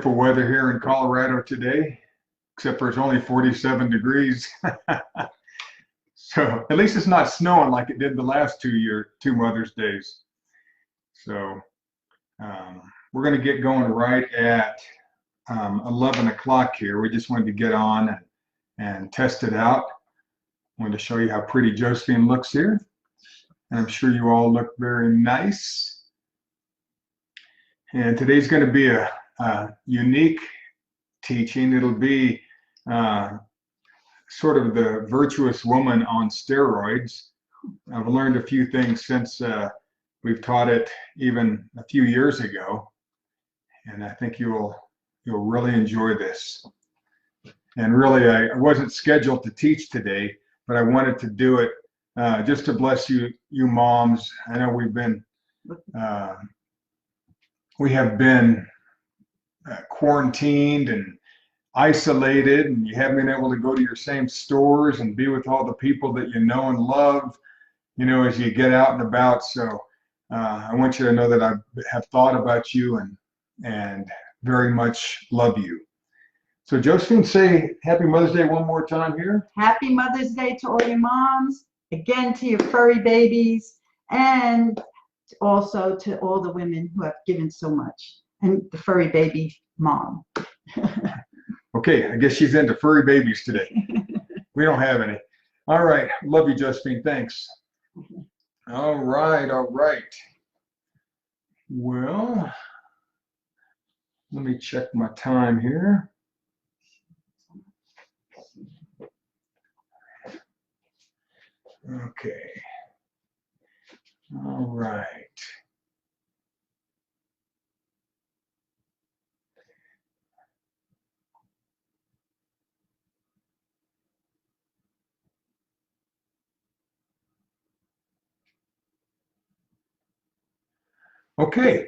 For weather here in Colorado today, except for it's only 47 degrees. So at least it's not snowing like it did the last two Mother's Days. So we're going to get going right at 11 o'clock here. We just wanted to get on and test it out. I wanted to show you how pretty Josephine looks here. And I'm sure you all look very nice. And today's going to be a unique teaching. It'll be sort of the virtuous woman on steroids. I've learned a few things since we've taught it even a few years ago, and I think you'll really enjoy this. And really, I wasn't scheduled to teach today, but I wanted to do it just to bless you moms. I know we have been quarantined and isolated, and you haven't been able to go to your same stores and be with all the people that you know and love, as you get out and about. So I want you to know that I have thought about you and very much love you. So Josephine, say Happy Mother's Day one more time here. Happy Mother's Day to all your moms, again to your furry babies, and also to all the women who have given so much, and the furry baby mom. Okay, I guess she's into furry babies today. We don't have any. All right, love you, Josephine, thanks. All right. Well, let me check my time here. Okay. All right. Okay.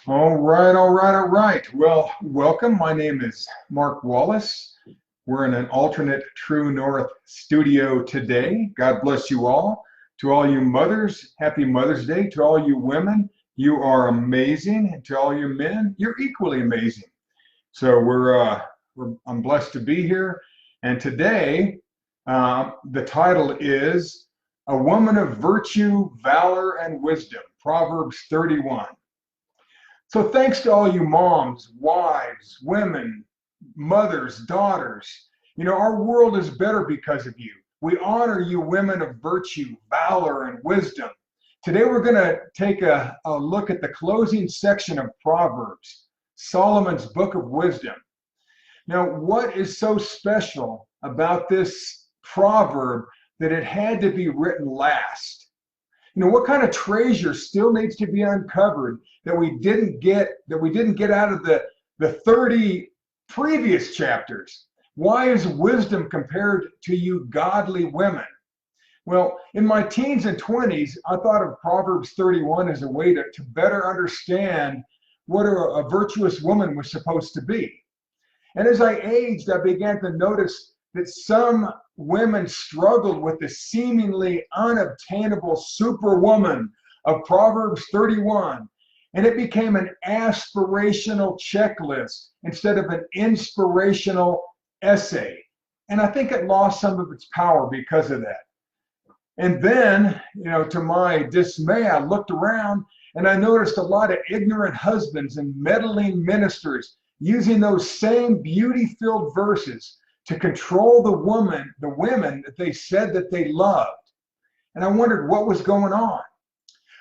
All right. Well, welcome. My name is Mark Wallace. We're in an alternate True North studio today. God bless you all. To all you mothers, happy Mother's Day. To all you women, you are amazing. And to all you men, you're equally amazing. So I'm blessed to be here. And today, the title is A Woman of Virtue, Valor, and Wisdom, Proverbs 31. So thanks to all you moms, wives, women, mothers, daughters. Our world is better because of you. We honor you, women of virtue, valor, and wisdom. Today we're going to take a look at the closing section of Proverbs, Solomon's book of wisdom. Now, what is so special about this proverb that it had to be written last? What kind of treasure still needs to be uncovered that we didn't get out of the 30 previous chapters? Why is wisdom compared to you godly women? Well, in my teens and 20s, I thought of Proverbs 31 as a way to better understand what a virtuous woman was supposed to be. And as I aged, I began to notice that some women struggled with the seemingly unobtainable superwoman of Proverbs 31. And it became an aspirational checklist instead of an inspirational essay. And I think it lost some of its power because of that. And then, to my dismay, I looked around and I noticed a lot of ignorant husbands and meddling ministers using those same beauty-filled verses to control the women that they said that they loved. And I wondered what was going on.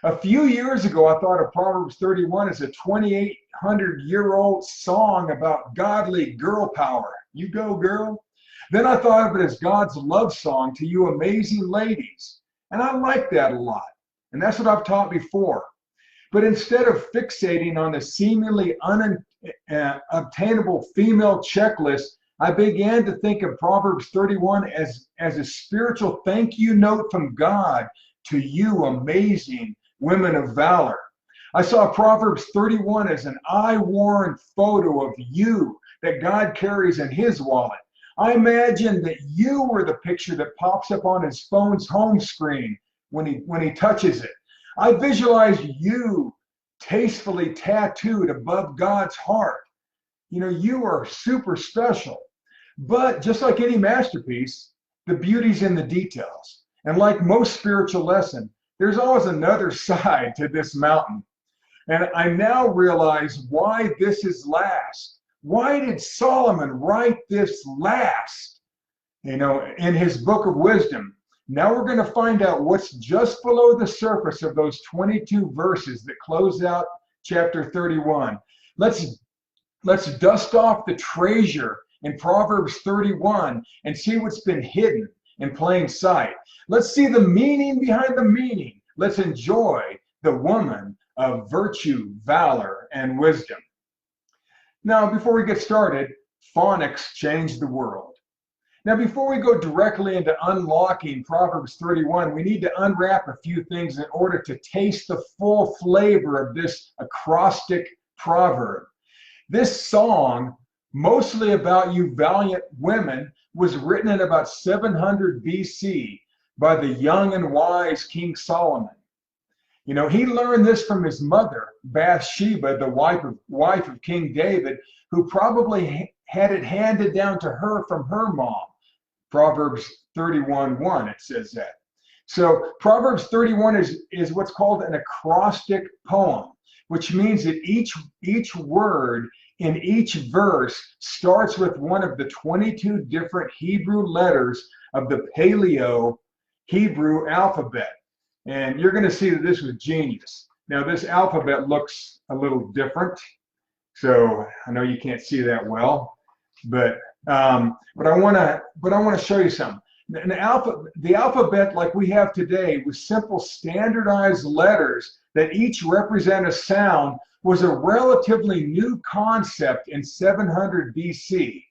A few years ago, I thought of Proverbs 31 as a 2,800-year-old song about godly girl power. You go, girl. Then I thought of it as God's love song to you amazing ladies. And I like that a lot. And that's what I've taught before. But instead of fixating on a seemingly unobtainable female checklist, I began to think of Proverbs 31 as a spiritual thank you note from God to you amazing women of valor. I saw Proverbs 31 as an eye-worn photo of you that God carries in his wallet. I imagine that you were the picture that pops up on his phone's home screen when he touches it. I visualize you tastefully tattooed above God's heart. you are super special. But just like any masterpiece, the beauty's in the details. And like most spiritual lesson, there's always another side to this mountain. And I now realize why this is last. Why did Solomon write this last? In his book of wisdom. Now we're going to find out what's just below the surface of those 22 verses that close out chapter 31. Let's dust off the treasure in Proverbs 31 and see what's been hidden in plain sight. Let's see the meaning behind the meaning. Let's enjoy the woman of virtue, valor, and wisdom. Now, before we get started, phonics changed the world. Now, before we go directly into unlocking Proverbs 31, we need to unwrap a few things in order to taste the full flavor of this acrostic proverb. This song, mostly about you valiant women, was written in about 700 BC by the young and wise King Solomon. He learned this from his mother, Bathsheba, the wife of King David, who probably had it handed down to her from her mom. Proverbs 31:1, it says that. So Proverbs 31 is what's called an acrostic poem, which means that each word in each verse starts with one of the 22 different Hebrew letters of the Paleo Hebrew alphabet. And you're going to see that this was genius. Now, this alphabet looks a little different, so I know you can't see that well, but I want to show you something. The alphabet like we have today with simple standardized letters that each represent a sound was a relatively new concept in 700 BC.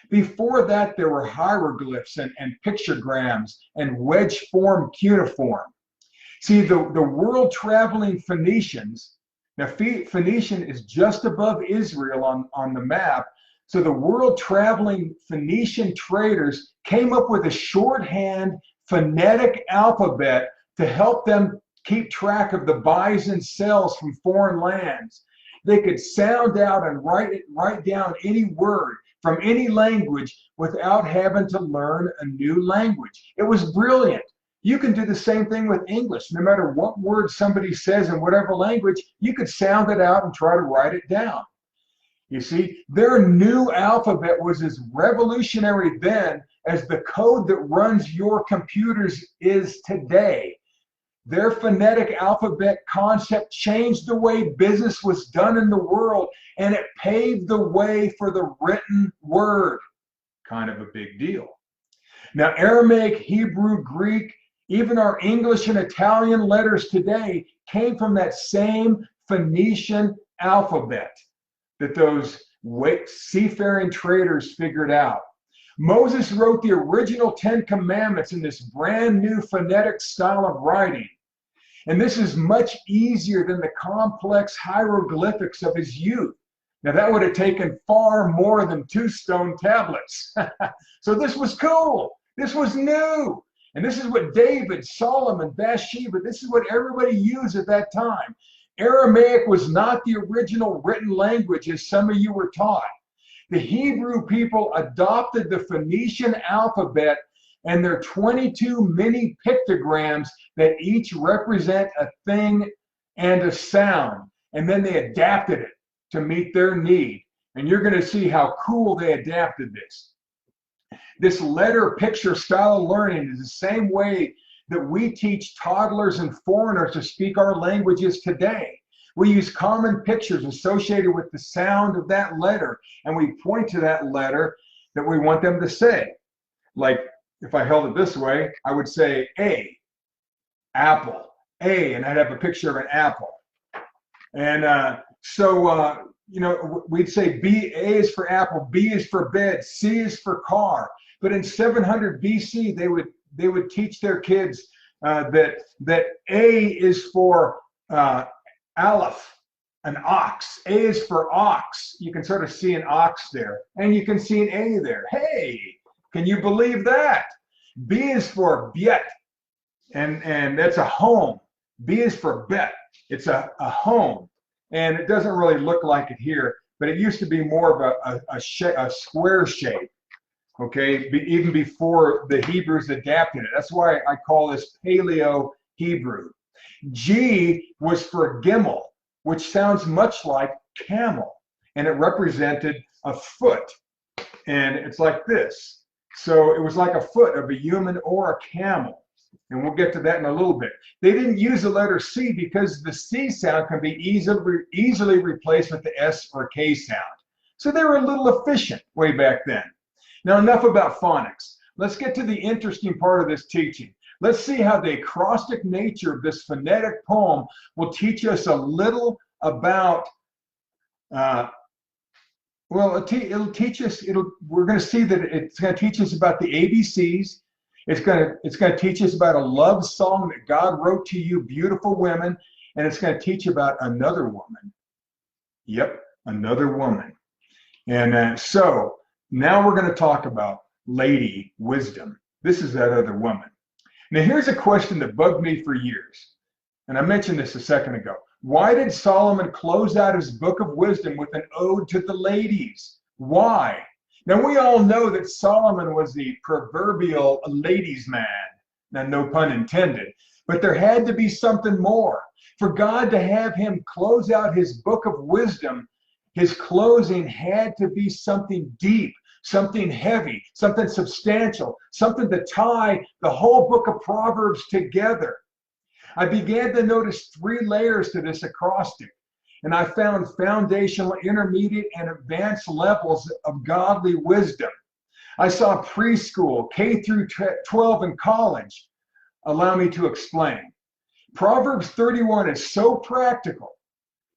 Before that, there were hieroglyphs and pictograms and wedge-form cuneiform. See, the world-traveling Phoenicians, now Phoenician is just above Israel on the map, so the world-traveling Phoenician traders came up with a shorthand phonetic alphabet to help them keep track of the buys and sells from foreign lands. They could sound out and write down any word from any language without having to learn a new language. It was brilliant. You can do the same thing with English. No matter what word somebody says in whatever language, you could sound it out and try to write it down. You see, their new alphabet was as revolutionary then as the code that runs your computers is today. Their phonetic alphabet concept changed the way business was done in the world, and it paved the way for the written word. Kind of a big deal. Now, Aramaic, Hebrew, Greek, even our English and Italian letters today came from that same Phoenician alphabet that those seafaring traders figured out. Moses wrote the original 10 Commandments in this brand new phonetic style of writing. And this is much easier than the complex hieroglyphics of his youth. Now, that would have taken far more than 2 stone tablets. So this was cool. This was new. And this is what David, Solomon, Bathsheba, this is what everybody used at that time. Aramaic was not the original written language as some of you were taught. The Hebrew people adopted the Phoenician alphabet and their 22 mini pictograms that each represent a thing and a sound. And then they adapted it to meet their need. And you're going to see how cool they adapted this. This letter picture style of learning is the same way that we teach toddlers and foreigners to speak our languages today. We use common pictures associated with the sound of that letter, and we point to that letter that we want them to say. Like, if I held it this way, I would say A, apple, A, and I'd have a picture of an apple. And we'd say B, A is for apple, B is for bed, C is for car. But in 700 BC, they would teach their kids that A is for aleph, an ox. A is for ox. You can sort of see an ox there, and you can see an A there. Hey, can you believe that? B is for bet, and that's a home. B is for bet. It's a home, and it doesn't really look like it here, but it used to be more of a square shape. Okay, even before the Hebrews adapted it. That's why I call this Paleo Hebrew. G was for Gimel, which sounds much like camel, and it represented a foot, and it's like this. So it was like a foot of a human or a camel, and we'll get to that in a little bit. They didn't use the letter C because the C sound can be easily replaced with the S or K sound. So they were a little efficient way back then. Now, enough about phonics. Let's get to the interesting part of this teaching. Let's see how the acrostic nature of this phonetic poem will teach us a little about, it'll teach us, we're going to see that it's going to teach us about the ABCs. It's going to teach us about a love song that God wrote to you, beautiful women, and it's going to teach about another woman. Yep, another woman. And so now we're going to talk about Lady Wisdom. This is that other woman. Now here's a question that bugged me for years, and I mentioned this a second ago. Why did Solomon close out his book of wisdom with an ode to the ladies? Why? Now we all know that Solomon was the proverbial ladies' man. Now no pun intended, but there had to be something more. For God to have him close out his book of wisdom, his closing had to be something deep, something heavy, something substantial, something to tie the whole book of Proverbs together. I began to notice 3 layers to this acrostic, and I found foundational, intermediate, and advanced levels of godly wisdom. I saw preschool, K through 12, and college. Allow me to explain. Proverbs 31 is so practical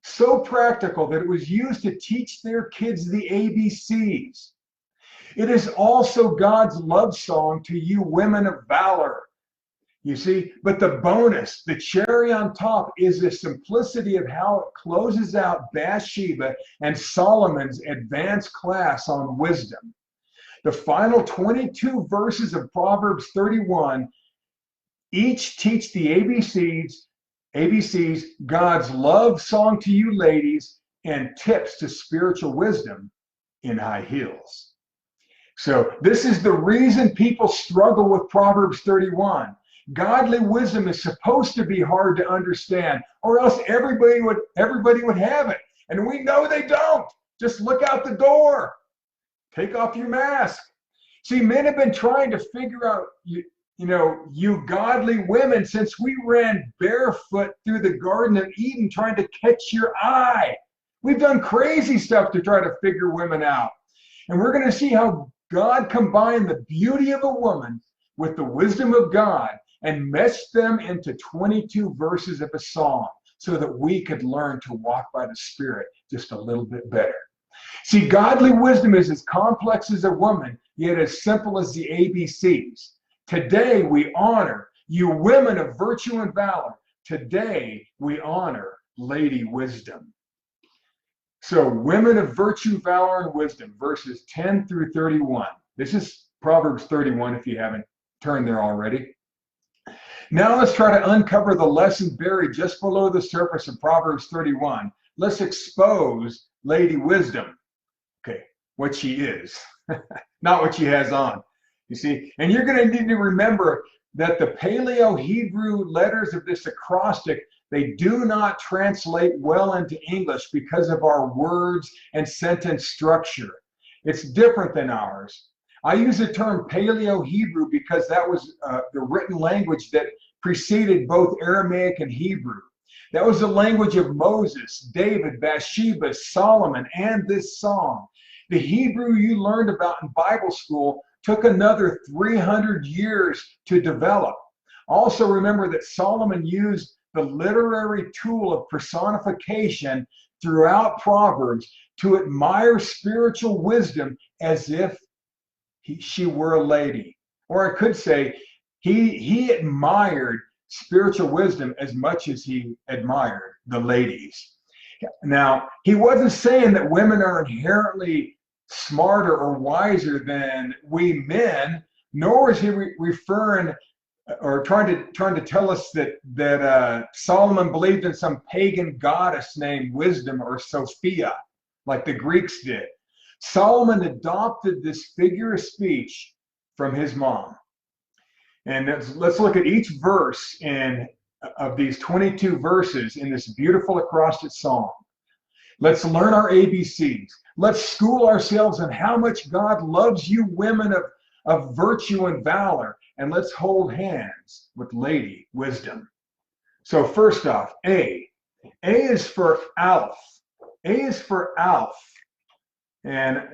that it was used to teach their kids the ABCs. It is also God's love song to you women of valor. You see, but the bonus, the cherry on top, is the simplicity of how it closes out Bathsheba and Solomon's advanced class on wisdom. The final 22 verses of Proverbs 31 each teach the ABCs, God's love song to you ladies, and tips to spiritual wisdom in high heels. So this is the reason people struggle with Proverbs 31. Godly wisdom is supposed to be hard to understand, or else everybody would have it. And we know they don't. Just look out the door. Take off your mask. See, men have been trying to figure out, you godly women, since we ran barefoot through the Garden of Eden trying to catch your eye. We've done crazy stuff to try to figure women out. And we're going to see how God combined the beauty of a woman with the wisdom of God and meshed them into 22 verses of a song so that we could learn to walk by the Spirit just a little bit better. See, godly wisdom is as complex as a woman, yet as simple as the ABCs. Today we honor you women of virtue and valor. Today we honor Lady Wisdom. So women of virtue, valor, and wisdom, verses 10 through 31. This is Proverbs 31 if you haven't turned there already. Now let's try to uncover the lesson buried just below the surface of Proverbs 31. Let's expose Lady Wisdom. Okay, what she is, not what she has on. You see, and you're going to need to remember that the Paleo Hebrew letters of this acrostic, they do not translate well into English because of our words and sentence structure. It's different than ours. I use the term Paleo Hebrew because that was the written language that preceded both Aramaic and Hebrew. That was the language of Moses, David, Bathsheba, Solomon, and this song. The Hebrew you learned about in Bible school took another 300 years to develop. Also remember that Solomon used the literary tool of personification throughout Proverbs to admire spiritual wisdom as if she were a lady. Or I could say he admired spiritual wisdom as much as he admired the ladies. Now, he wasn't saying that women are inherently smarter or wiser than we men, nor is he referring or trying to tell us that Solomon believed in some pagan goddess named Wisdom or Sophia. like the Greeks did. Solomon adopted this figure of speech from his mom. And let's look at each verse of these 22 verses in this beautiful acrostic song. Let's learn our ABCs. Let's school ourselves in how much God loves you women of virtue and valor. And let's hold hands with Lady Wisdom. So first off, A. A is for Aleph. A is for Aleph. And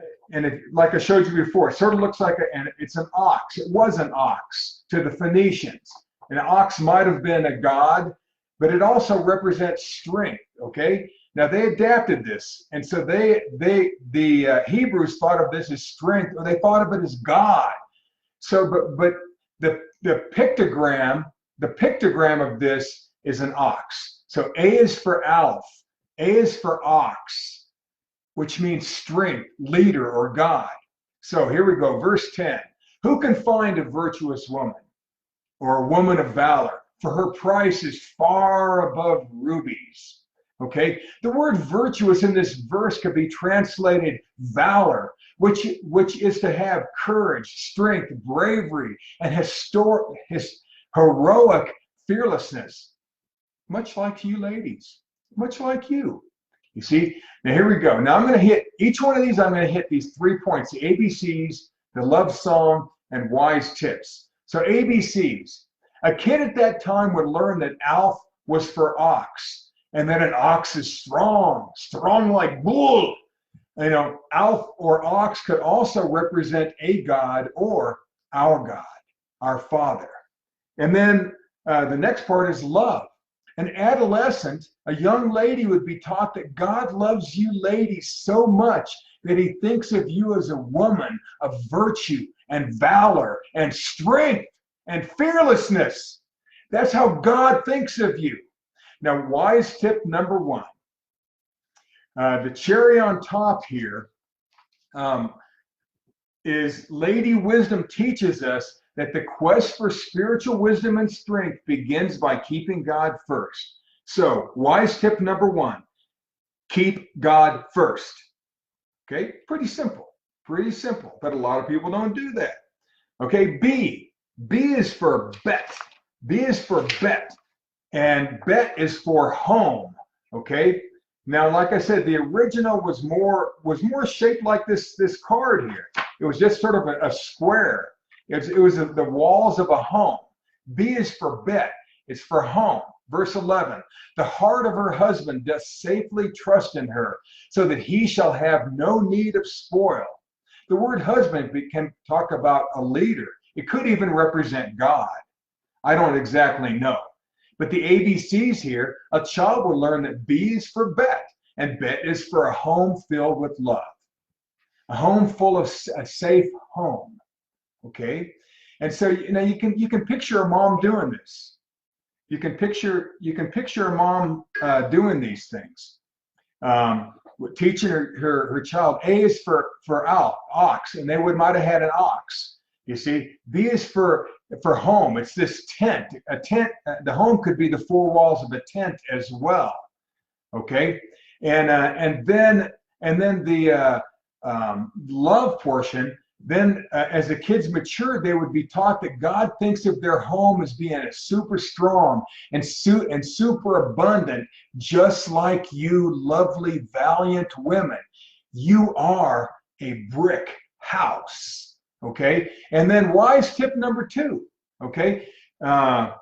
like I showed you before, it sort of looks like it's an ox. It was an ox to the Phoenicians. An ox might have been a god, but it also represents strength, okay? Now they adapted this, and so the Hebrews thought of this as strength, or they thought of it as God. So, but the pictogram of this is an ox. So A is for Aleph, A is for ox, which means strength, leader, or God. So here we go, verse 10. Who can find a virtuous woman, or a woman of valor? For her price is far above rubies. Okay, the word virtuous in this verse could be translated valor, which is to have courage, strength, bravery, and heroic fearlessness. Much like you ladies, much like you. You see, now here we go. Now I'm going to hit each one of these. I'm going to hit these 3 points: the ABCs, the love song, and wise tips. So ABCs. A kid at that time would learn that Aleph was for ox, and that an ox is strong like bull. You know, Aleph or ox could also represent a god or our God, our Father. And then the next part is love. An adolescent, a young lady, would be taught that God loves you ladies so much that he thinks of you as a woman of virtue and valor and strength and fearlessness. That's how God thinks of you. Now, wise tip number 1. The cherry on top here is Lady Wisdom teaches us that the quest for spiritual wisdom and strength begins by keeping God first. So, wise tip number 1, keep God first. Okay, pretty simple, but a lot of people don't do that. Okay, B is for bet. B is for bet, and bet is for home. Okay, now like I said, the original was more shaped like this card here. It was just sort of a square. It was the walls of a home. B is for bet. It's for home. Verse 11, the heart of her husband doth safely trust in her, so that he shall have no need of spoil. The word husband can talk about a leader. It could even represent God. I don't exactly know. But the ABCs here, a child will learn that B is for bet, and bet is for a home filled with love. A home full of a safe home. Okay? And so you can picture a mom doing this. You can picture a mom doing these things. Teaching her child. A is for ox, and they might have had an ox. You see, B is for home. It's this tent. A tent. The home could be the 4 walls of a tent as well. Okay, and then the love portion. Then, as the kids matured, they would be taught that God thinks of their home as being a super strong and super abundant, just like you lovely, valiant women. You are a brick house. Okay? And then wise tip number 2. Okay? Wise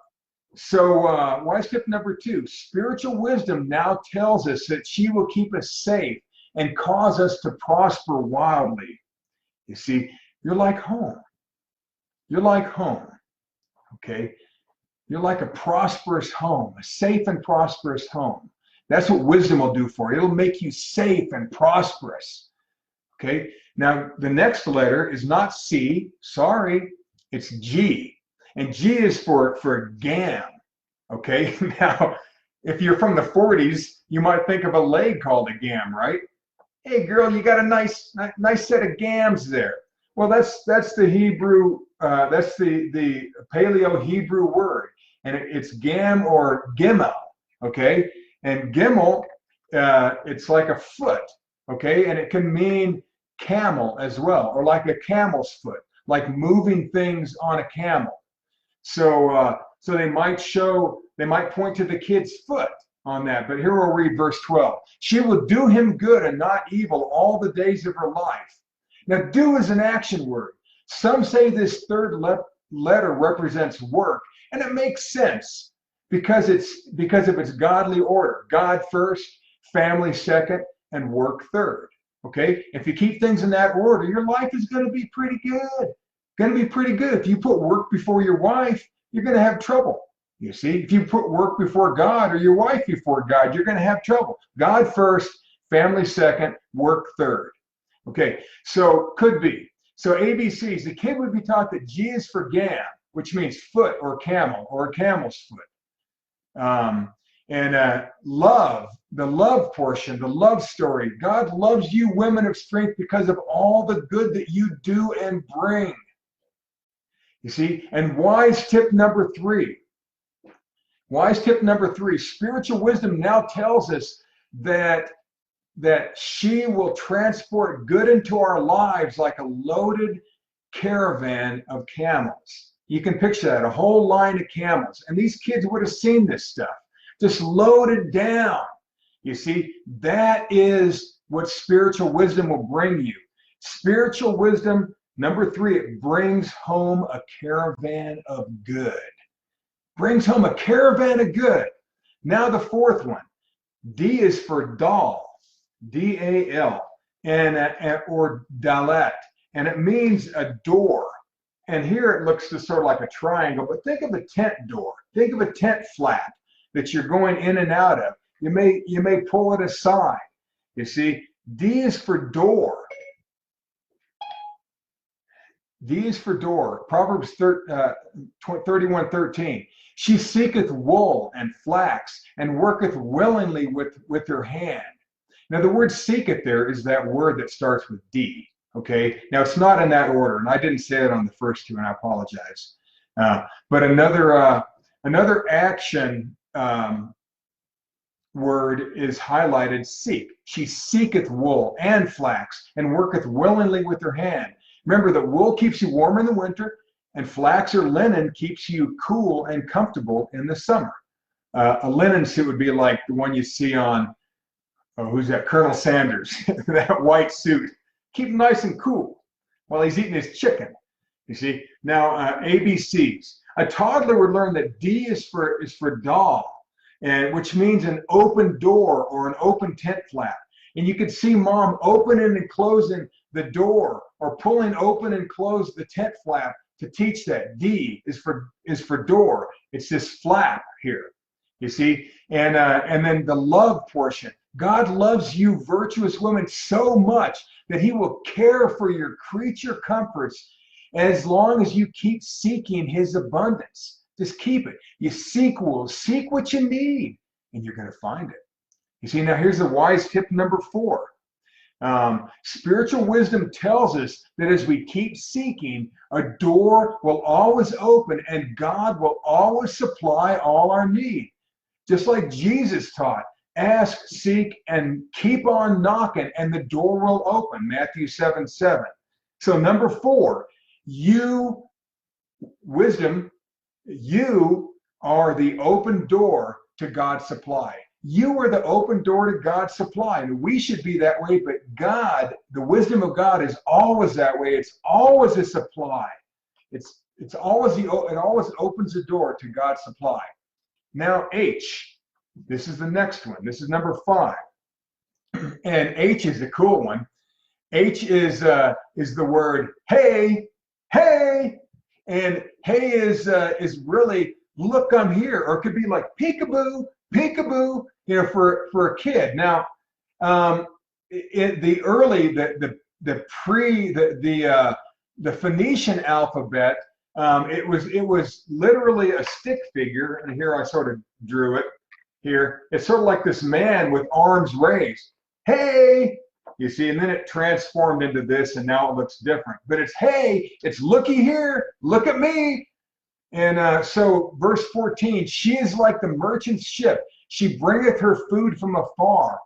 tip number 2, spiritual wisdom now tells us that she will keep us safe and cause us to prosper wildly. You see, you're like home. You're like home, okay? You're like a prosperous home, a safe and prosperous home. That's what wisdom will do for you. It'll make you safe and prosperous, okay? Now, the next letter is not C, sorry, it's G. And G is for gam, okay? Now, if you're from the 40s, you might think of a leg called a gam, right? Hey girl, you got a nice set of gams there. Well, that's the Hebrew, that's the Paleo Hebrew word, and it's gam or gimel, okay? And gimel, it's like a foot, okay? And it can mean camel as well, or like a camel's foot, like moving things on a camel. So they might point to the kid's foot on that. But here we'll read verse 12. She will do him good and not evil all the days of her life. Now, do is an action word. Some say this third letter represents work, and it makes sense because of its godly order. God first, family second, and work third. Okay? If you keep things in that order, your life is going to be pretty good. Going to be pretty good. If you put work before your wife, you're going to have trouble. You see, if you put work before God or your wife before God, you're going to have trouble. God first, family second, work third. Okay, so could be. So ABCs, the kid would be taught that G is for gam, which means foot or camel or a camel's foot. Love, the love portion, the love story. God loves you, women of strength, because of all the good that you do and bring. You see, and wise tip number 3. Wise tip number 3, spiritual wisdom now tells us that she will transport good into our lives like a loaded caravan of camels. You can picture that, a whole line of camels. And these kids would have seen this stuff, just loaded down. You see, that is what spiritual wisdom will bring you. Spiritual wisdom, number 3, it brings home a caravan of good. Brings home a caravan of good. Now the 4th one, D is for doll, D-A-L, or dalet, and it means a door. And here it looks just sort of like a triangle, but think of a tent door. Think of a tent flap that you're going in and out of. You may pull it aside. You see, D is for door. D is for door. Proverbs 31:13. She seeketh wool and flax and worketh willingly with her hand. Now the word seeketh there is that word that starts with D. Okay. Now it's not in that order, and I didn't say it on the first 2, and I apologize. But another action word is highlighted, seek. She seeketh wool and flax and worketh willingly with her hand. Remember that wool keeps you warm in the winter, and flax or linen keeps you cool and comfortable in the summer. A linen suit would be like the one you see on, who's that? Colonel Sanders, that white suit. Keep him nice and cool while he's eating his chicken. You see? Now, ABCs. A toddler would learn that D is for doll, and which means an open door or an open tent flap. And you could see mom opening and closing the door or pulling open and close the tent flap to teach that. D is for door. It's this flap here, you see. And then the love portion. God loves you, virtuous women, so much that he will care for your creature comforts as long as you keep seeking his abundance. Just keep it. You seek wool, seek what you need, and you're going to find it. You see, now here's the wise tip number 4. Spiritual wisdom tells us that as we keep seeking, a door will always open and God will always supply all our need. Just like Jesus taught, ask, seek, and keep on knocking, and the door will open. Matthew 7:7. So number 4, wisdom, you are the open door to God's supply. You are the open door to God's supply. And we should be that way, but God, the wisdom of God is always that way. It's always a supply. It always opens the door to God's supply. Now H, this is the next one. This is number 5. And H is the cool one. H is the word hey, hey. And hey is really, look, I'm here. Or it could be like peekaboo, peekaboo, for a kid. Now, the Phoenician alphabet, it was literally a stick figure, and here I sort of drew it here. It's sort of like this man with arms raised. Hey, you see, and then it transformed into this, and now it looks different. But it's hey, it's looky here, look at me. And so verse 14, she is like the merchant's ship. She bringeth her food from afar.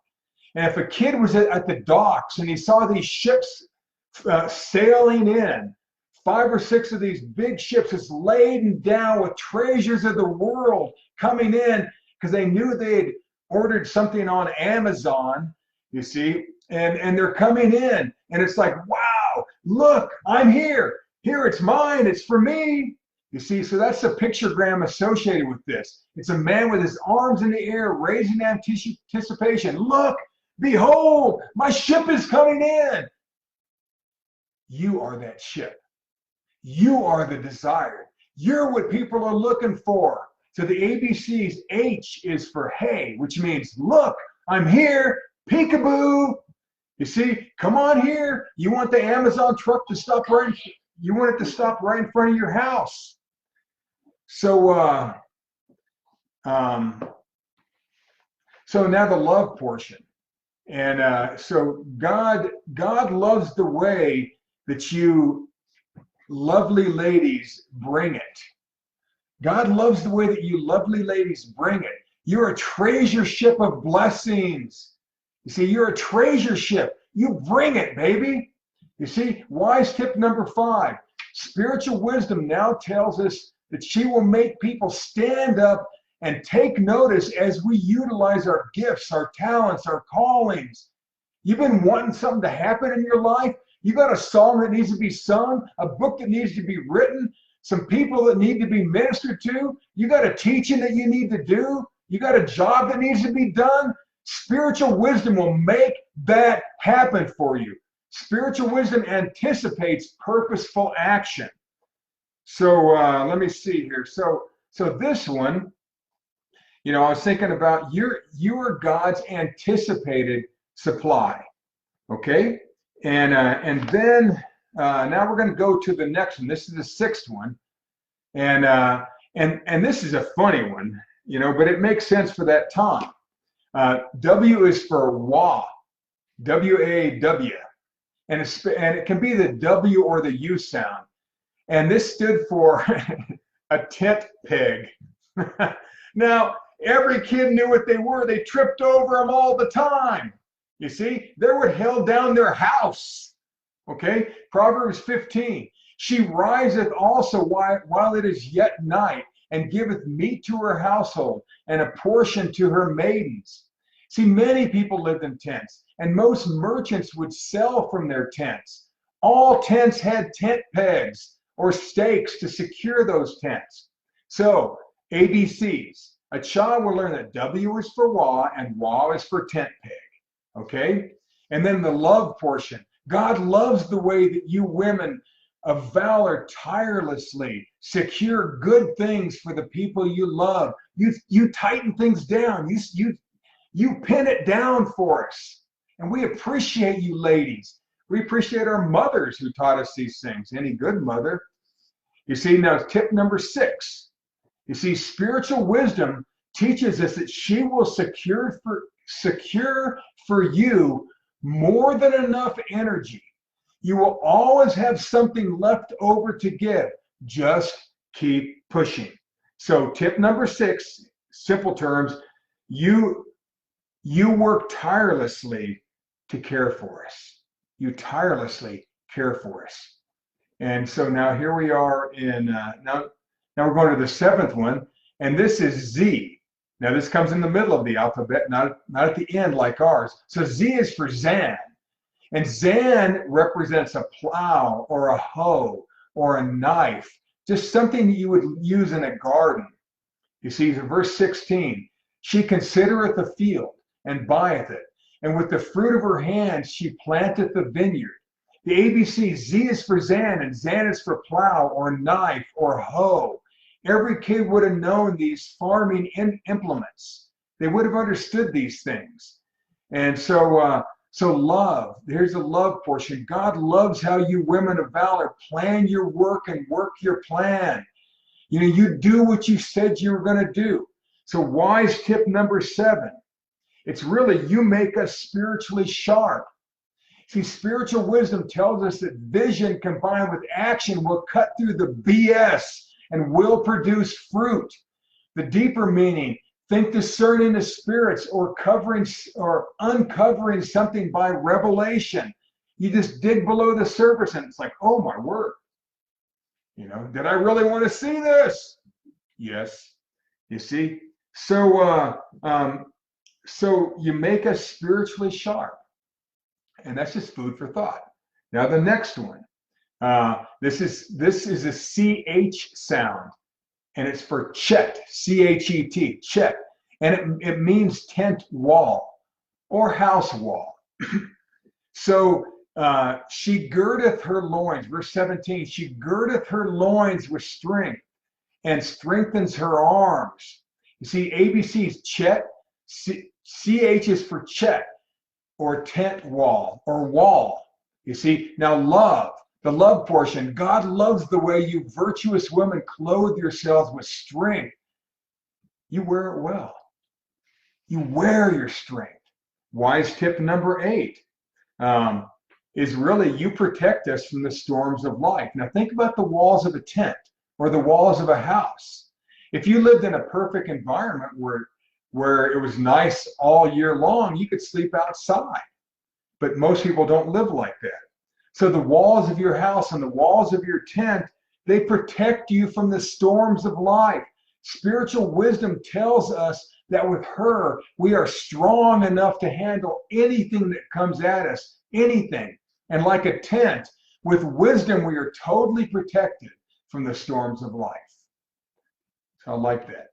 And if a kid was at the docks and he saw these ships sailing in, 5 or 6 of these big ships just laden down with treasures of the world coming in because they knew they had ordered something on Amazon, you see, and they're coming in, and it's like, wow, look, I'm here. Here, it's mine. It's for me. You see, so that's the pictogram associated with this. It's a man with his arms in the air, raising anticipation. Look, behold, my ship is coming in. You are that ship. You are the desired. You're what people are looking for. So the ABCs, H is for hey, which means, look, I'm here, peekaboo. You see, come on here. You want the Amazon truck to stop right, you want it to stop right in front of your house. So, so now the love portion. And so God loves the way that you lovely ladies bring it. God loves the way that you lovely ladies bring it. You're a treasure ship of blessings. You see, you're a treasure ship. You bring it, baby. You see, wise tip number 5. Spiritual wisdom now tells us that she will make people stand up and take notice as we utilize our gifts, our talents, our callings. You've been wanting something to happen in your life? You got a song that needs to be sung, a book that needs to be written, some people that need to be ministered to. You got a teaching that you need to do. You got a job that needs to be done. Spiritual wisdom will make that happen for you. Spiritual wisdom anticipates purposeful action. So let me see here. So this one, you know, I was thinking about you are God's anticipated supply. Okay, and then now we're going to go to the next one. This is the 6th one, and this is a funny one, you know, but it makes sense for that time. W is for WA, W-A-W, and it can be the W or the U sound, and this stood for a tent peg. Now every kid knew what they were. They tripped over them all the time. You see, they were held down their house. Okay, Proverbs 15. She riseth also while it is yet night, and giveth meat to her household, and a portion to her maidens. See, many people lived in tents, and most merchants would sell from their tents. All tents had tent pegs or stakes to secure those tents. So, ABCs. A child will learn that W is for WA, and WA is for tent peg. Okay, and then the love portion. God loves the way that you women of valor tirelessly secure good things for the people you love. You tighten things down. You pin it down for us, and we appreciate you ladies. We appreciate our mothers who taught us these things. Any good mother. You see, now tip number 6. You see, spiritual wisdom teaches us that she will secure for you more than enough energy. You will always have something left over to give. Just keep pushing. So tip number 6, simple terms, you work tirelessly to care for us. You tirelessly care for us. And so now here we are in, now we're going to the 7th one, and this is Z. Now this comes in the middle of the alphabet, not at the end like ours. So Z is for Zan. And Zan represents a plow or a hoe or a knife, just something that you would use in a garden. You see, verse 16, she considereth the field and buyeth it, and with the fruit of her hands she planteth the vineyard. The ABC, Z is for Zan, and Zan is for plow or knife or hoe. Every kid would have known these farming implements. They would have understood these things. And so love, here's the love portion. God loves how you women of valor plan your work and work your plan. You know, you do what you said you were going to do. So wise tip number 7. It's really, you make us spiritually sharp. See, spiritual wisdom tells us that vision combined with action will cut through the BS and will produce fruit. The deeper meaning, Think discerning the spirits or covering or uncovering something by revelation. You just dig below the surface and it's like, oh my word. You know, did I really want to see this? Yes. You see? So you make us spiritually sharp. And that's just food for thought. Now the next one. This is a CH sound, and it's for chet, C-H-E-T, chet. And it means tent wall or house wall. So she girdeth her loins, verse 17, she girdeth her loins with strength and strengthens her arms. You see, ABC is chet, CH is for chet or tent wall or wall. You see, now love, the love portion, God loves the way you virtuous women clothe yourselves with strength. You wear it well. You wear your strength. Wise tip number 8 is really you protect us from the storms of life. Now think about the walls of a tent or the walls of a house. If you lived in a perfect environment where it was nice all year long, you could sleep outside. But most people don't live like that. So the walls of your house and the walls of your tent, they protect you from the storms of life. Spiritual wisdom tells us that with her, we are strong enough to handle anything that comes at us, anything. And like a tent, with wisdom, we are totally protected from the storms of life. So I like that.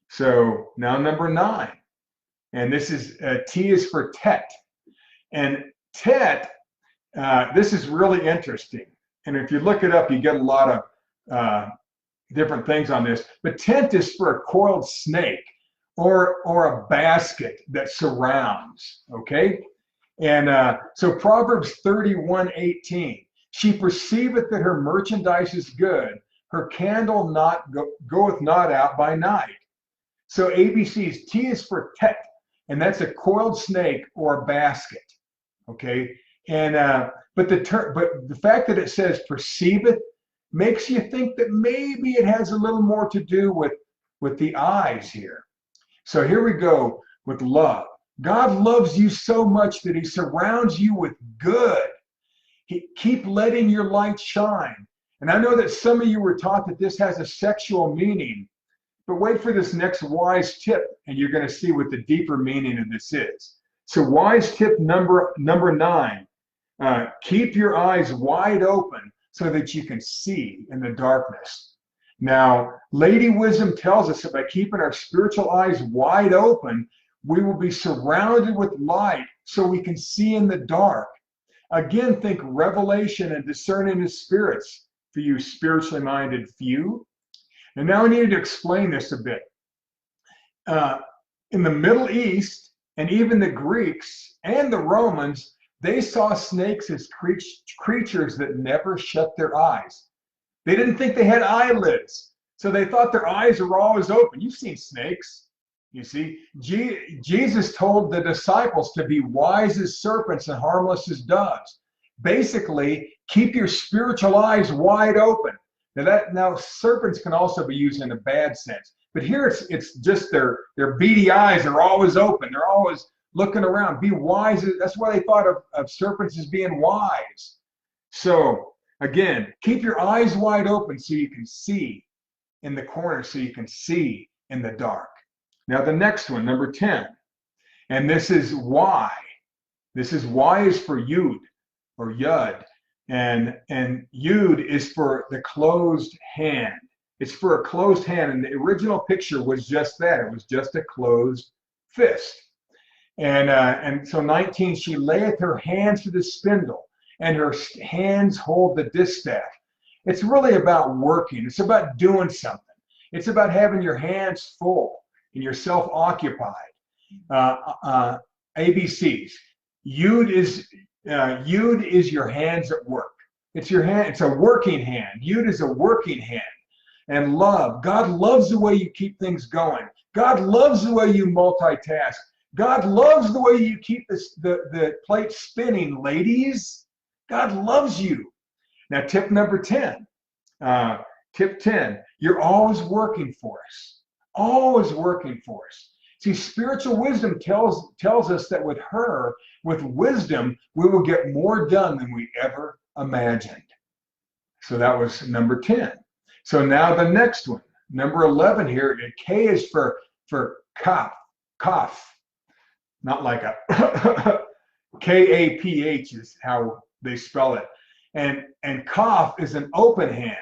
So now number 9, and this is T is for tet. And tet, this is really interesting. And if you look it up, you get a lot of different things on this. But tent is for a coiled snake or a basket that surrounds, okay? And so Proverbs 31:18, she perceiveth that her merchandise is good, her candle goeth not out by night. So ABC's T is for tet, and that's a coiled snake or a basket, okay? And but the fact that it says perceiveth makes you think that maybe it has a little more to do with the eyes here. So here we go with love. God loves you so much that he surrounds you with good. Keep letting your light shine. And I know that some of you were taught that this has a sexual meaning, but wait for this next wise tip and you're going to see what the deeper meaning of this is. So wise tip number 9, keep your eyes wide open so that you can see in the darkness. Now, Lady Wisdom tells us that by keeping our spiritual eyes wide open, we will be surrounded with light so we can see in the dark. Again, think revelation and discerning the spirits for you spiritually minded few. And now I need to explain this a bit. In the Middle East, and even the Greeks and the Romans, they saw snakes as creatures that never shut their eyes. They didn't think they had eyelids, so they thought their eyes were always open. You've seen snakes. You see, Jesus told the disciples to be wise as serpents and harmless as doves. Basically, keep your spiritual eyes wide open. Now serpents can also be used in a bad sense, but here it's just their beady eyes are always open. They're always looking around. Be wise. That's why they thought of serpents as being wise. So again, keep your eyes wide open so you can see in the corner, so you can see in the dark. Now the next one, number 10, and this is Y. This is Y is for Yud or Yud, and Yud is for the closed hand. It's for a closed hand, and the original picture was just that. It was just a closed fist. And so 19, she layeth her hands to the spindle, and her hands hold the distaff. It's really about working. It's about doing something. It's about having your hands full and you're self-occupied. ABCs. Yud is your hands at work. It's your hand. It's a working hand. Yud is a working hand. And love. God loves the way you keep things going. God loves the way you multitask. God loves the way you keep the plate spinning, ladies. God loves you. Now, tip number 10. Tip 10. You're always working for us. Always working for us. See, spiritual wisdom tells us that with wisdom, we will get more done than we ever imagined. So that was number 10. So now the next one, number 11 here, K is for cough, not like a KAPH is how they spell it. And cough is an open hand.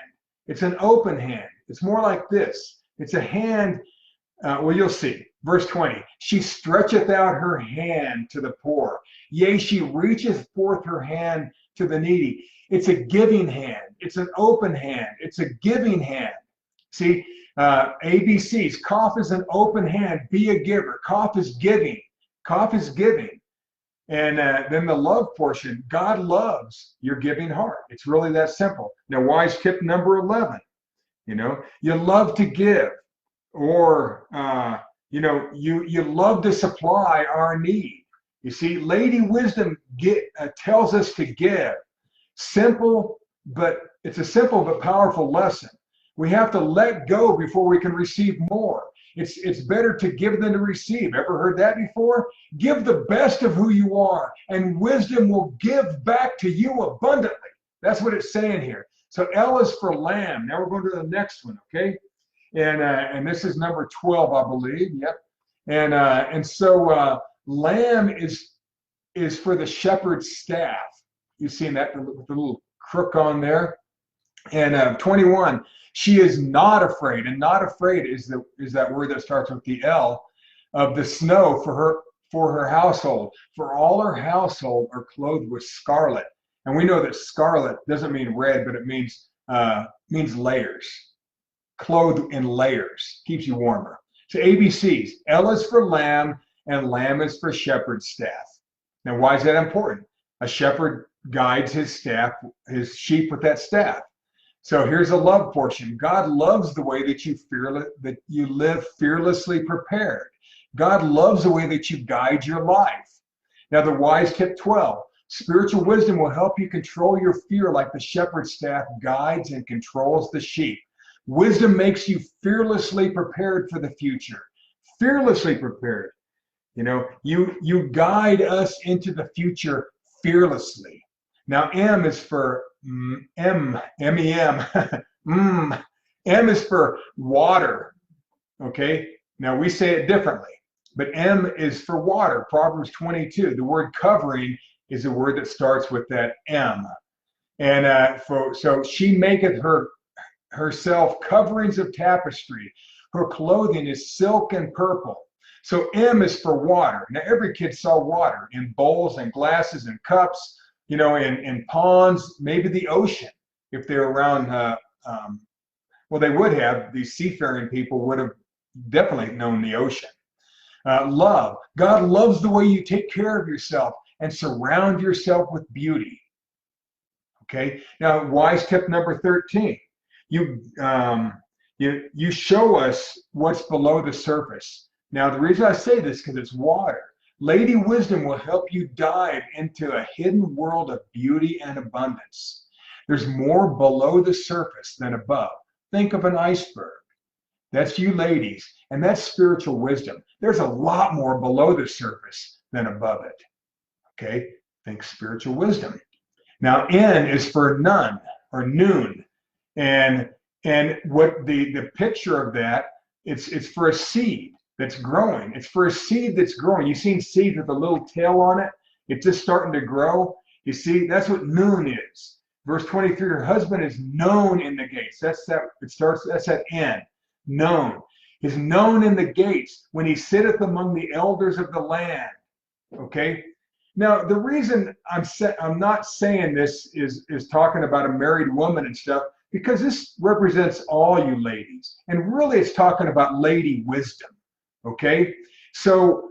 It's an open hand. It's more like this. It's a hand, well, you'll see. Verse 20, she stretcheth out her hand to the poor. Yea, she reacheth forth her hand to the needy. It's a giving hand. It's an open hand. It's a giving hand. See, ABCs, cough is an open hand. Be a giver. Cough is giving. Cough is giving. And then the love portion, God loves your giving heart. It's really that simple. Now, wise tip number 11, you love to give, or, you love to supply our need. You see, Lady Wisdom tells us to give. It's a simple but powerful lesson. We have to let go before we can receive more. It's better to give than to receive. Ever heard that before? Give the best of who you are, and wisdom will give back to you abundantly. That's what it's saying here. So L is for lamb. Now we're going to the next one, okay? And this is number 12, I believe. Yep. And so lamb is for the shepherd's staff. You've seen that with the little crook on there. And 21. She is not afraid, and not afraid is that word that starts with the L, of the snow for her household. For all her household are clothed with scarlet. And we know that scarlet doesn't mean red, but it means layers. Clothed in layers, keeps you warmer. So ABCs, L is for lamb, and lamb is for shepherd's staff. Now, why is that important? A shepherd guides his sheep with that staff. So here's a love portion. God loves the way that you live fearlessly prepared. God loves the way that you guide your life. Now the wise tip 12. Spiritual wisdom will help you control your fear like the shepherd's staff guides and controls the sheep. Wisdom makes you fearlessly prepared for the future. Fearlessly prepared. You guide us into the future fearlessly. Now M is for M-E-M. M is for water, okay? Now we say it differently, but M is for water. Proverbs 22, the word covering is a word that starts with that M. And so she maketh herself coverings of tapestry. Her clothing is silk and purple. So M is for water. Now every kid saw water in bowls and glasses and cups, in ponds, maybe the ocean, if they're around, well, they would have, these seafaring people would have definitely known the ocean. Love. God loves the way you take care of yourself and surround yourself with beauty. Okay. Now, wise tip number 13. You show us what's below the surface. Now, the reason I say this is because it's water. Lady Wisdom will help you dive into a hidden world of beauty and abundance. There's more below the surface than above. Think of an iceberg. That's you ladies, and that's spiritual wisdom. There's a lot more below the surface than above it. Okay, think spiritual wisdom. Now N is for none or noon, and what the picture of that, it's for a seed that's growing. It's for a seed that's growing. You've seen seeds with a little tail on it. It's just starting to grow. You see, that's what noon is. Verse 23, her husband is known in the gates. That's that N, known. Is known in the gates when he sitteth among the elders of the land. Okay? Now, the reason I'm not saying this is talking about a married woman and stuff, because this represents all you ladies. And really, it's talking about lady wisdom. Okay, so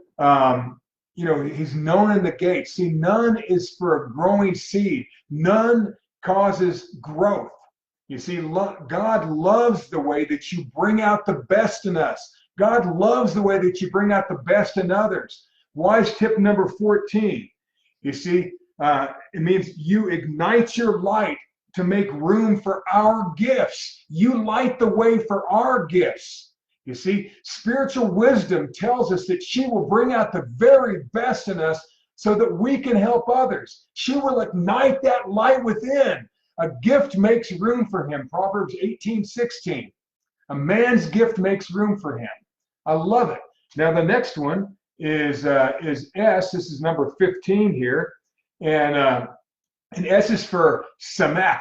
he's known in the gates. See, none is for a growing seed. None causes growth. You see, God loves the way that you bring out the best in us. God loves the way that you bring out the best in others. Wise tip number 14. You see, it means you ignite your light to make room for our gifts. You light the way for our gifts. You see, spiritual wisdom tells us that she will bring out the very best in us so that we can help others. She will ignite that light within. A gift makes room for him. Proverbs 18:16. A man's gift makes room for him. I love it. Now the next one is S. This is number 15 here, and S is for Samak,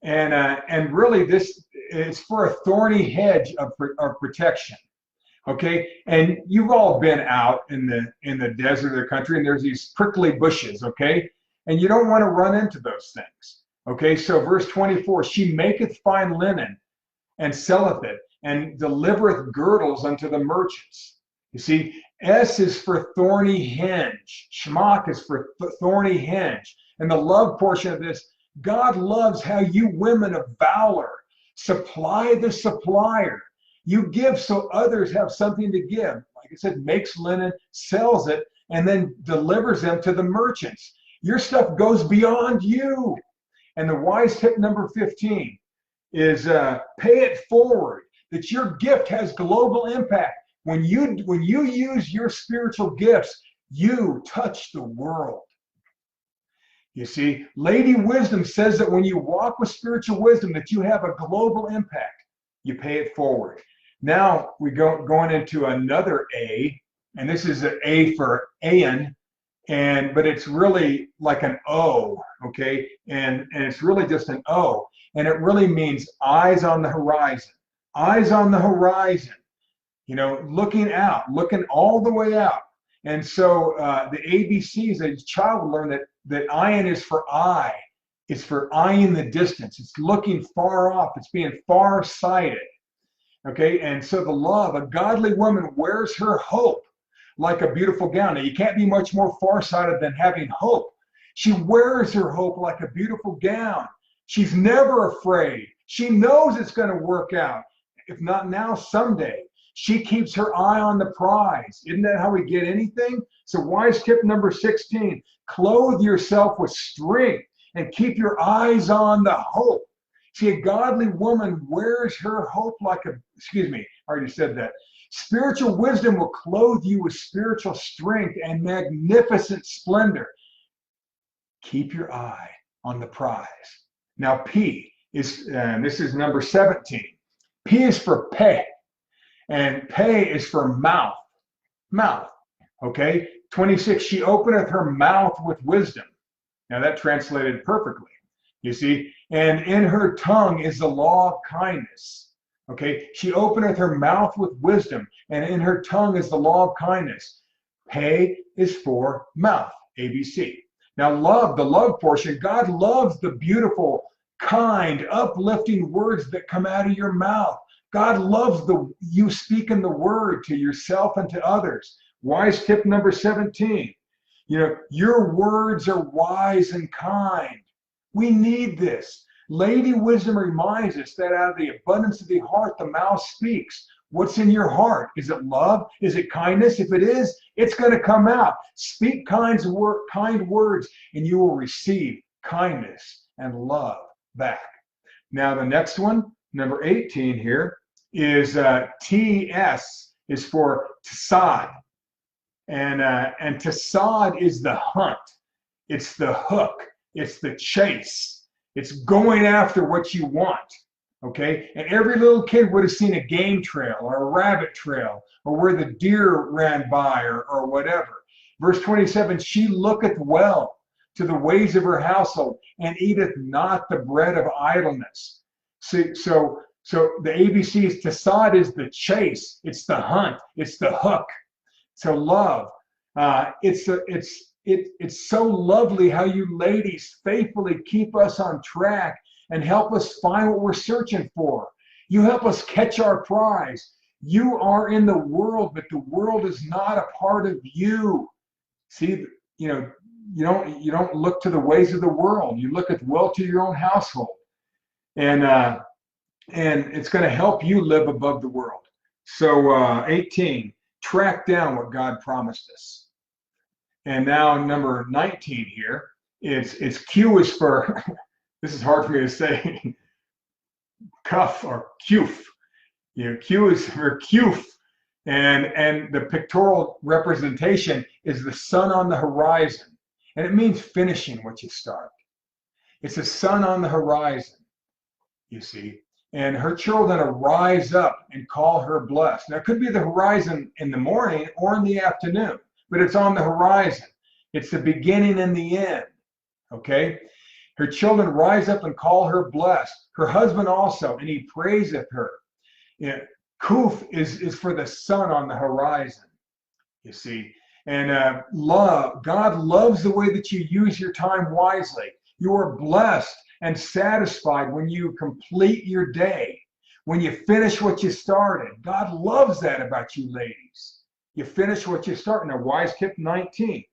and really this is for a thorny hedge of protection. Okay, and you've all been out in the desert of the country, and there's these prickly bushes. Okay, and you don't want to run into those things. Okay, so verse 24: She maketh fine linen and selleth it, and delivereth girdles unto the merchants. You see, S is for thorny hinge. Shmach is for thorny hinge. And the love portion of this, God loves how you women of valor supply the supplier. You give so others have something to give. Like I said, makes linen, sells it, and then delivers them to the merchants. Your stuff goes beyond you. And the wise tip number 15 is pay it forward, that your gift has global impact. When you use your spiritual gifts, you touch the world. You see, Lady Wisdom says that when you walk with spiritual wisdom, that you have a global impact. You pay it forward. Now we going into another A, and this is an A for Ayan, but it's really like an O, okay? And it's really just an O, and it really means eyes on the horizon. Eyes on the horizon. You know, looking out, looking all the way out. And so the ABCs, a child will learn that Ayan is for eye. It's for eyeing the distance. It's looking far off. It's being far-sighted. Okay, and so the love, a godly woman wears her hope like a beautiful gown. Now, you can't be much more far-sighted than having hope. She wears her hope like a beautiful gown. She's never afraid. She knows it's going to work out. If not now, someday. She keeps her eye on the prize. Isn't that how we get anything? So wise tip number 16, clothe yourself with strength and keep your eyes on the hope. See, a godly woman wears her hope like a, excuse me, I already said that. Spiritual wisdom will clothe you with spiritual strength and magnificent splendor. Keep your eye on the prize. Now P is, this is number 17. P is for pay. And pay is for mouth. Mouth. Okay? 26, she openeth her mouth with wisdom. Now that translated perfectly. You see? And in her tongue is the law of kindness. Okay? She openeth her mouth with wisdom, and in her tongue is the law of kindness. Pay is for mouth. ABC. Now love, the love portion, God loves the beautiful, kind, uplifting words that come out of your mouth. God loves you speaking the word to yourself and to others. Wise tip number 17. You know, your words are wise and kind. We need this. Lady Wisdom reminds us that out of the abundance of the heart, the mouth speaks. What's in your heart? Is it love? Is it kindness? If it is, it's going to come out. Speak kind words, and you will receive kindness and love back. Now the next one, number 18 here, is TS is for Tasad. And Tasad is the hunt. It's the hook. It's the chase. It's going after what you want. Okay? And every little kid would have seen a game trail or a rabbit trail or where the deer ran by or whatever. Verse 27, she looketh well to the ways of her household and eateth not the bread of idleness. See, so the ABC is Tasad is the chase. It's the hunt. It's the hook. So love. It's so lovely how you ladies faithfully keep us on track and help us find what we're searching for. You help us catch our prize. You are in the world, but the world is not a part of you. See, you know, you don't look to the ways of the world. You look at well to your own household. And it's going to help you live above the world. So 18, track down what God promised us. And now number 19 here, it's Q is for, this is hard for me to say, cuff or cuf. You know, Q is for Qf, and the pictorial representation is the sun on the horizon, and it means finishing what you start. It's a sun on the horizon, you see. And her children arise up and call her blessed. Now, it could be the horizon in the morning or in the afternoon, but it's on the horizon. It's the beginning and the end, okay? Her children rise up and call her blessed. Her husband also, and he praiseth her. You know, Kuf is for the sun on the horizon, you see. And love, God loves the way that you use your time wisely. You are blessed and satisfied when you complete your day, when you finish what you started. God loves that about you ladies. You finish what you start. Now, wise tip 19.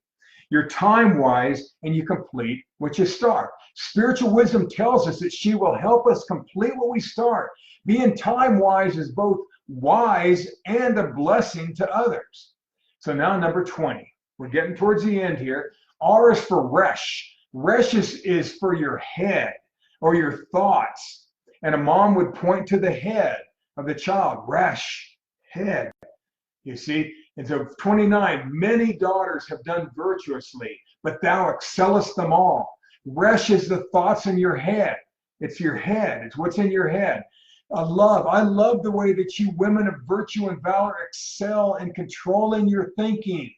You're time wise and you complete what you start. Spiritual wisdom tells us that she will help us complete what we start. Being time wise is both wise and a blessing to others. So now number 20. We're getting towards the end here. R is for resh. Resh is for your head or your thoughts. And a mom would point to the head of the child. Resh, head. You see? And so 29, many daughters have done virtuously, but thou excellest them all. Resh is the thoughts in your head. It's your head. It's what's in your head. I love the way that you women of virtue and valor excel in controlling your thinking.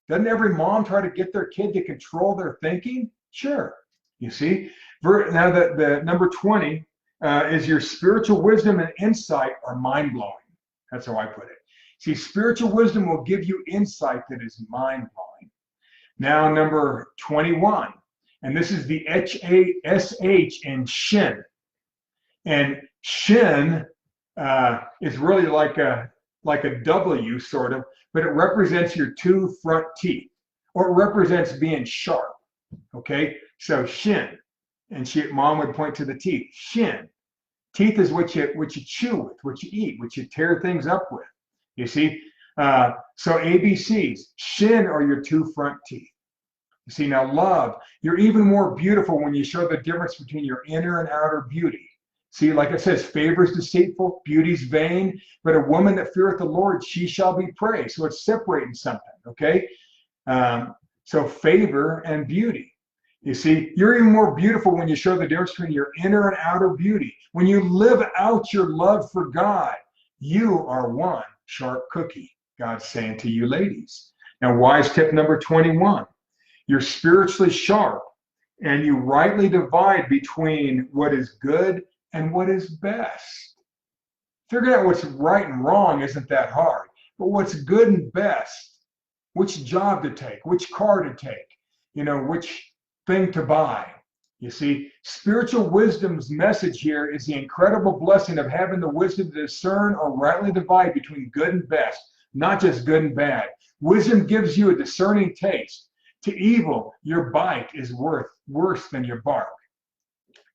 Doesn't every mom try to get their kid to control their thinking? Sure. You see? Now the number 20 is your spiritual wisdom and insight are mind-blowing. That's how I put it. See, spiritual wisdom will give you insight that is mind-blowing. Now number 21, and this is the H-A-S-H in shin. And shin is really like a W sort of, but it represents your two front teeth, or it represents being sharp. Okay, so shin, and mom would point to the teeth. Shin, teeth is what you chew with, what you eat, what you tear things up with. You see, so ABCs. Shin are your two front teeth. You see, now love, you're even more beautiful when you show the difference between your inner and outer beauty. See, like it says, favor is deceitful, beauty's vain, but a woman that feareth the Lord, she shall be praised. So it's separating something, okay? So favor and beauty. You see, you're even more beautiful when you show the difference between your inner and outer beauty. When you live out your love for God, you are one sharp cookie, God's saying to you ladies. Now, wise tip number 21. You're spiritually sharp, and you rightly divide between what is good and what is best. Figuring out what's right and wrong isn't that hard, but what's good and best, which job to take, which car to take, which thing to buy. You see, spiritual wisdom's message here is the incredible blessing of having the wisdom to discern or rightly divide between good and best, not just good and bad. Wisdom gives you a discerning taste. To evil, your bite is worse than your bark.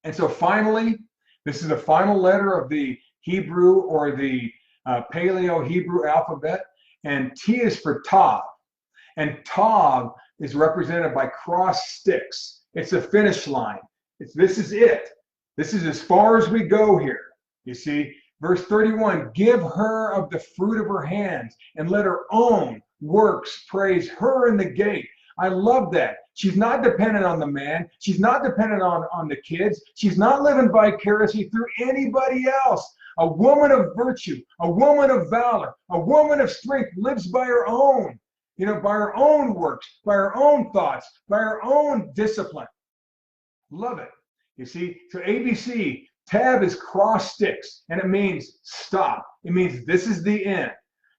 And so finally, this is the final letter of the Hebrew or the Paleo-Hebrew alphabet, and T is for Tav. And Tav is represented by cross sticks. It's a finish line. This is it. This is as far as we go here. You see, verse 31, give her of the fruit of her hands, and let her own works praise her in the gate. I love that. She's not dependent on the man. She's not dependent on the kids. She's not living vicariously through anybody else. A woman of virtue, a woman of valor, a woman of strength lives by her own, by her own works, by her own thoughts, by her own discipline. Love it. You see, so ABC, tab is cross sticks, and it means stop. It means this is the end.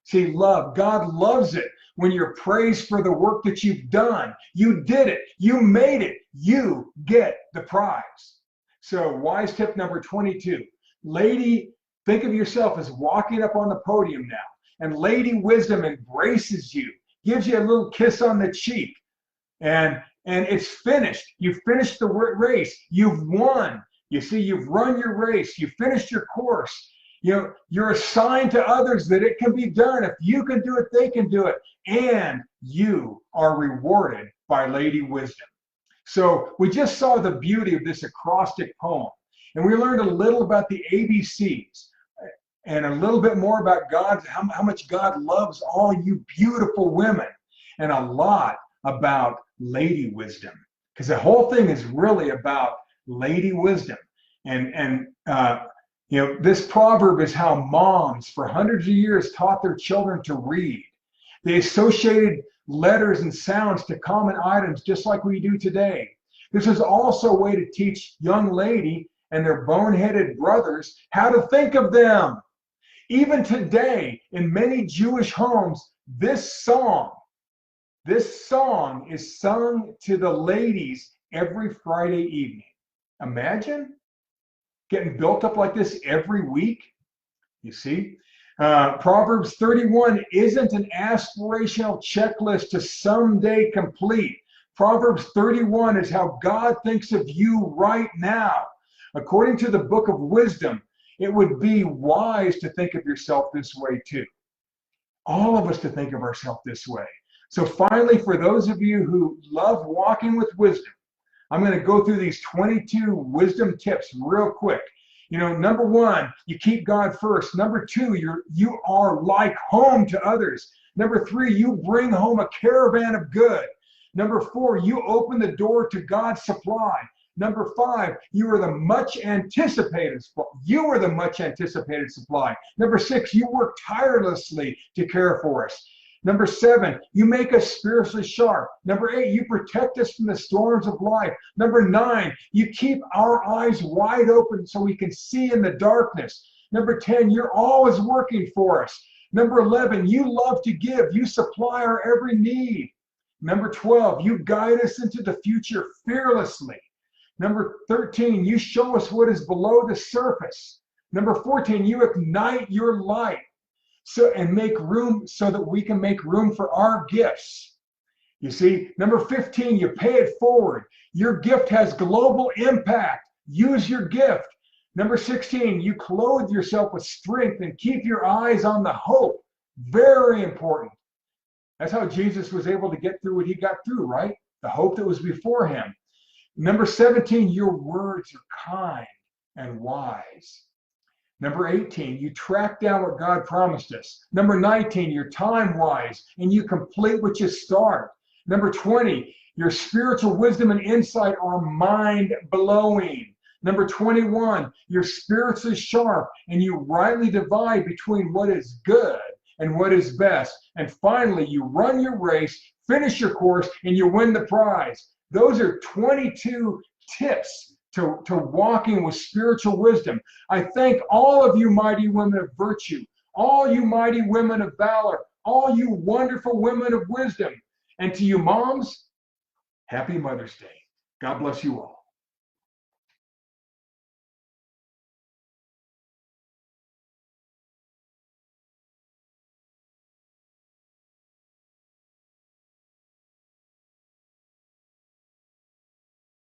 See, love, God loves it when you're praised for the work that you've done. You did it. You made it. You get the prize. So wise tip number 22. Lady, think of yourself as walking up on the podium now. And Lady Wisdom embraces you, gives you a little kiss on the cheek. And it's finished. You've finished the race. You've won. You see, you've run your race. You finished your course. You're a sign to others that it can be done. If you can do it, they can do it. And you are rewarded by Lady Wisdom. So we just saw the beauty of this acrostic poem. And we learned a little about the ABCs. and a little bit more about God, how much God loves all you beautiful women, and a lot about lady wisdom, because the whole thing is really about lady wisdom. And this proverb is how moms for hundreds of years taught their children to read. They associated letters and sounds to common items just like we do today. This is also a way to teach young lady and their boneheaded brothers how to think of them. Even today, in many Jewish homes, this song is sung to the ladies every Friday evening. Imagine getting built up like this every week. You see, Proverbs 31 isn't an aspirational checklist to someday complete. Proverbs 31 is how God thinks of you right now. According to the book of wisdom, it would be wise to think of yourself this way too. All of us to think of ourselves this way. So finally, for those of you who love walking with wisdom, I'm going to go through these 22 wisdom tips real quick. Number one, you keep God first. Number two, you are like home to others. Number three, you bring home a caravan of good. Number four, you open the door to God's supply. Number five, you are the much anticipated supply. Number six, you work tirelessly to care for us. Number seven, you make us spiritually sharp. Number eight, you protect us from the storms of life. Number nine, you keep our eyes wide open so we can see in the darkness. Number 10, you're always working for us. Number 11, you love to give. You supply our every need. Number 12, you guide us into the future fearlessly. Number 13, you show us what is below the surface. Number 14, you ignite your light. And make room so that we can make room for our gifts. You see, number 15, you pay it forward. Your gift has global impact. Use your gift. Number 16, you clothe yourself with strength and keep your eyes on the hope. Very important. That's how Jesus was able to get through what he got through, right? The hope that was before him. Number 17, your words are kind and wise. Number 18, you track down what God promised us. Number 19, you're time-wise and you complete what you start. Number 20, your spiritual wisdom and insight are mind-blowing. Number 21, you're spiritually sharp and you rightly divide between what is good and what is best. And finally, you run your race, finish your course, and you win the prize. Those are 22 tips to walking with spiritual wisdom. I thank all of you mighty women of virtue, all you mighty women of valor, all you wonderful women of wisdom. And to you moms, happy Mother's Day. God bless you all.